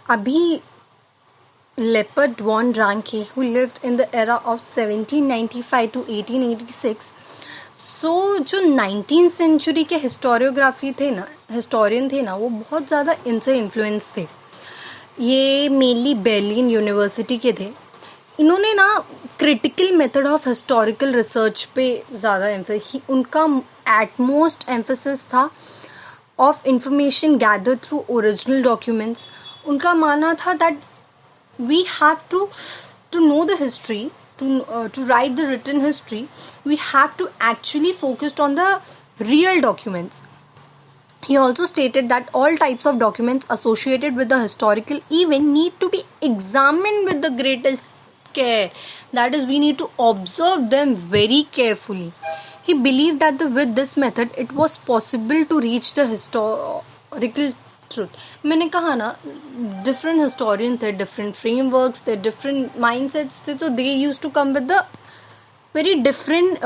अभी Leopold von Ranke, who lived in the era of 1795 to 1886, जो 19th century के historian थे ना, वो बहुत ज़्यादा इनसे इन्फ्लुएंस थे. ये मेनली बर्लिन यूनिवर्सिटी के थे. इन्होंने ना critical method of historical research पे ज़्यादा उनका एटमोस्ट एम्फेसिस था of information gather through original documents. उनका मानना था that we have to know the history, to write the written history. We have to actually focus on the real documents. He also stated that all types of documents associated with the historical event need to be examined with the greatest care. That is, we need to observe them very carefully. He believed that with this method it was possible to reach the historical truth. मैंने कहा ना, different historian थे, different frameworks थे, different mindsets थे, तो they used to come with the very different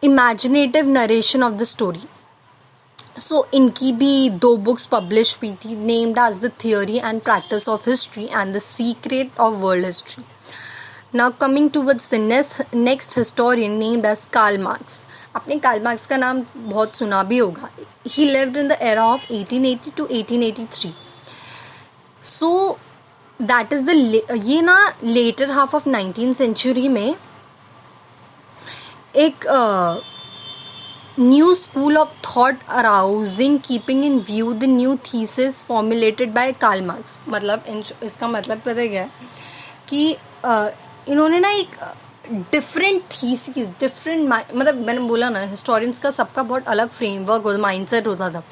imaginative narration of the story. So इनकी भी 2 books published हुई थी, named as The Theory and Practice of History and The Secret of World History. Now coming towards the next historian named as Karl Marx. आपने Karl Marx का नाम बहुत सुना भी होगा. He lived in the era of 1880 to 1883. So that is ये ना later half of 19th century में एक new school of thought arousing, keeping in view the new thesis formulated by Karl Marx. मतलब इसका मतलब पता है क्या कि इन्होंने ना एक डिफरेंट थीसिस, डिफरेंट मतलब मैंने बोला ना, हिस्टोरियंस का सबका बहुत अलग फ्रेमवर्क और माइंडसेट होता था.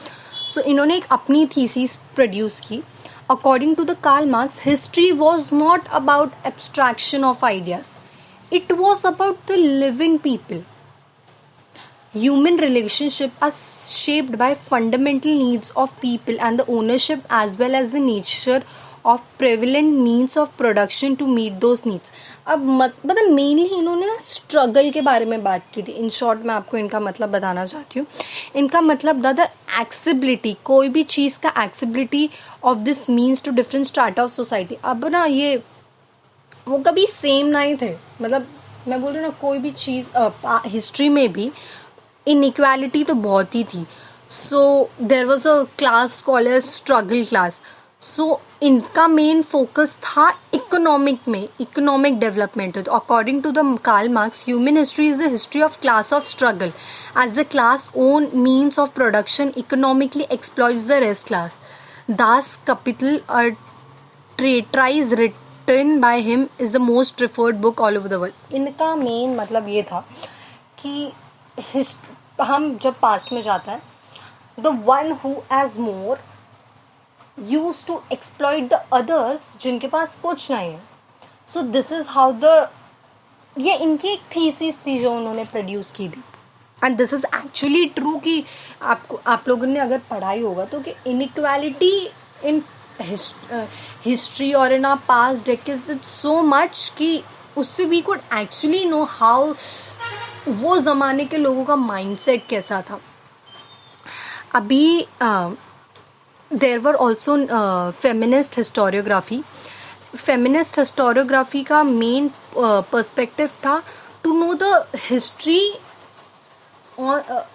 सो इन्होंने एक अपनी थीसिस प्रोड्यूस की. According to the Karl Marx, history was not about abstraction of ideas, it was about the living people. Human relationships are shaped by fundamental needs of people and the ownership as well as the nature of prevalent means of production to meet those needs. अब मतलब mainly इन्होंने ना struggle के बारे में बात की थी. इन शॉर्ट मैं आपको इनका मतलब बताना चाहती हूँ. इनका मतलब द एक्सेबिलिटी, कोई भी चीज़ का accessibility of this means to different strata of society. अब ना ये वो कभी सेम नहीं थे. मतलब मैं बोल रही हूँ ना, कोई भी चीज़ हिस्ट्री में भी इनइक्वालिटी तो बहुत ही थी. So there was a class called as struggle class. So इनका मेन फोकस था इकोनॉमिक में, economic development. According to the Karl Marx, human history is the history of class of struggle as the class own means of production economically exploits the rest class. Das Kapital treatise written by him is the most referred book all over the world. इनका main मतलब ये था कि हम जब past में जाता है, the one who has more use to exploit the others जिनके पास कुछ नहीं है. सो दिस इज हाउ ये इनकी एक थीसिस थी जो उन्होंने प्रोड्यूस की थी. And this is actually true कि आप लोगों ने अगर पढ़ाई होगा तो कि इनइक्वालिटी इन हिस्ट्री और in our past decades is so much कि उससे we could actually know how वो ज़माने के लोगों का माइंडसेट कैसा था. अभी there were also feminist historiography. Feminist historiography का मेन पर्सपेक्टिव था टू नो द हिस्ट्री और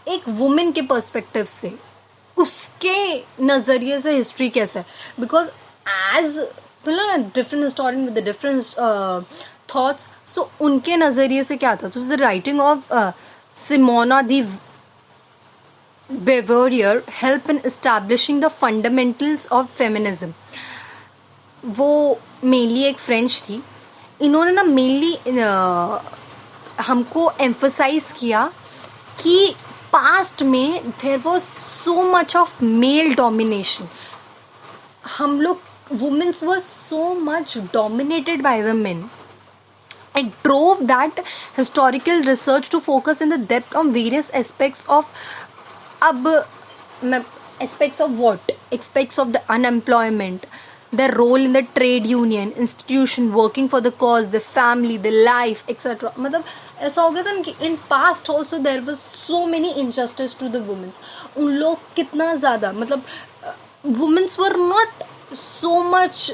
एक वुमेन के पर्सपेक्टिव से, उसके नज़रिए से हिस्ट्री कैसा है. Because as different historian with different thoughts. So उनके नज़रिए से क्या था. तो the writing of Simone de Beauvoir help in establishing the fundamentals of feminism. वो मेनली एक फ्रेंच थी. इन्होंने ना मेनली हमको एम्फसाइज किया कि पास्ट में there was so much of male domination. हम लोग womens were so much dominated by the men. It drove that historical research to focus in the depth on various aspects of aspects of what? Aspects of the unemployment, their role in the trade union, institution, working for the cause, the family, the life, etc. मतलब ऐसा हो गया था कि in past also there was so many injustice to the women. उन लोग कितना ज़्यादा मतलब women were not so much,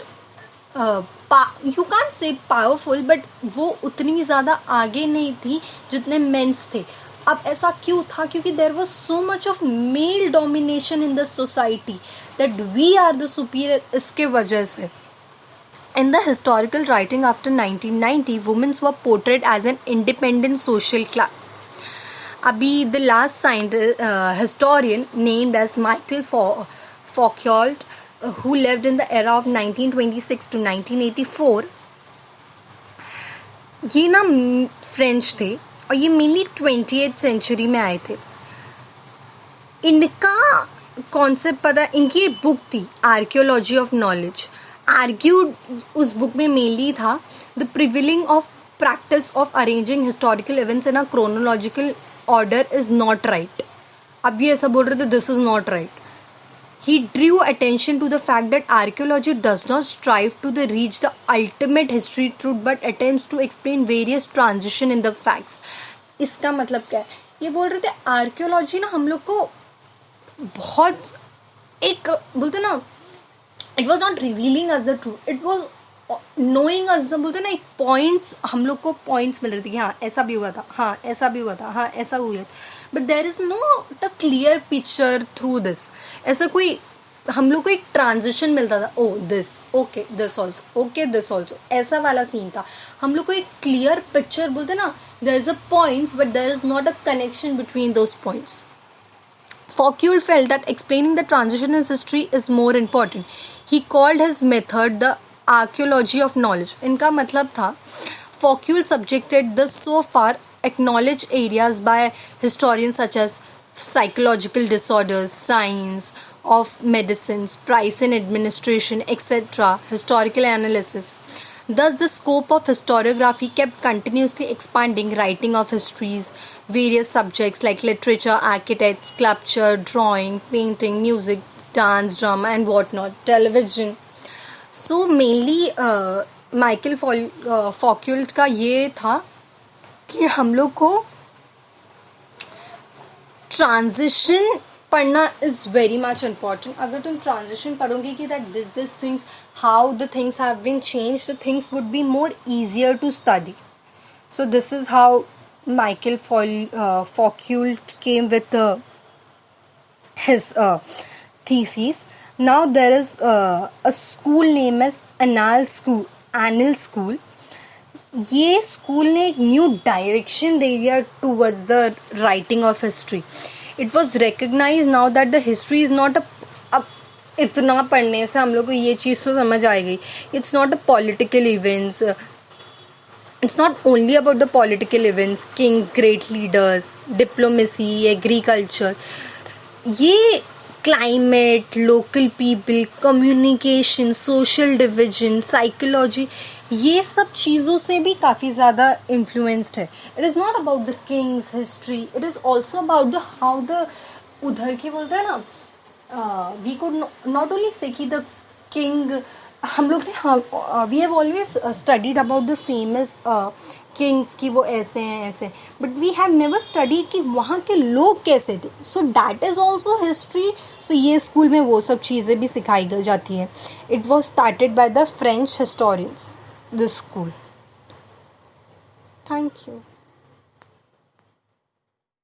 you can say powerful, but वो उतनी ज़्यादा आगे नहीं थी जितने मेंस थे. अब ऐसा क्यों था? क्योंकि there was so much of male domination in the society that we are the superior. इसके वजह से in the historical writing after 1990, women were portrayed as an independent social class. Abhi, the last historian named as Michael Foucault, who lived in the era of 1926 to 1984, ये ना French थे और ये mainly 20th century में आए थे. इनका concept पता, इनकी बुक थी आर्कियोलॉजी ऑफ नॉलेज. आर्ग्यूड उस बुक में मेनली था the prevailing of practice of arranging historical events in a chronological order is not right. अब ये ऐसा बोल रहे थे, this is not right. He drew attention to the fact that archaeology does not strive to reach the ultimate history truth but attempts to explain various transition in the facts. इसका मतलब क्या है? ये बोल रहे थे आर्कियोलॉजी ना हम लोग को बहुत एक बोलते ना, it was not revealing us the truth, it was knowing us the, बोलते ना एक पॉइंट्स, हम लोग को पॉइंट्स मिल रहे थे कि हाँ ऐसा भी हुआ था, हाँ ऐसा भी हुआ था, हाँ ऐसा हुआ था. But there is no a clear picture through this. ऐसा कोई हम लोग को एक ट्रांजिशन मिलता था, oh this okay this also okay this also, ऐसा वाला सीन था. हम लोग को एक क्लियर पिक्चर, बोलते ना there is a points but there is not a connection between those points. Foucault felt that explaining the transition in history is more important. He called his method the archaeology of knowledge. इनका मतलब था Foucault subjected the so far acknowledged areas by historians such as psychological disorders, science of medicines, price and administration, etc., historical analysis. Thus, the scope of historiography kept continuously expanding, writing of histories, various subjects like literature, architecture, sculpture, drawing, painting, music, dance, drama, and whatnot, television. So, mainly, Michael Foucault का ये था कि हम लोग को transition पढ़ना is very much important. अगर तुम ट्रांजिशन पढ़ोगे कि that this things, how the things have been change, the things would be more easier to study. So this is how Michael Foucault came with his thesis. Now there is a school name as Annal School. ये school ने एक new direction दे दिया towards the writing of history. It was recognize now that the history is not अब इतना पढ़ने से हम लोग को ये चीज़ तो समझ आ गई, it's not a political events, it's not only about the political events, kings, great leaders, diplomacy, agriculture. ये climate, local people, communication, social division, psychology, ये सब चीज़ों से भी काफ़ी ज़्यादा influenced है. It is not about the king's history, it is also about the how the उधर की बोलते हैं ना, we could not only say कि the king, हम लोग ने we have always studied about the famous kings कि वो ऐसे हैं ऐसे, but we have never studied कि वहाँ के लोग कैसे थे. So that is also history. So ये स्कूल में वो सब चीज़ें भी सिखाई जाती हैं. It was started by the French historians, this school. Thank you.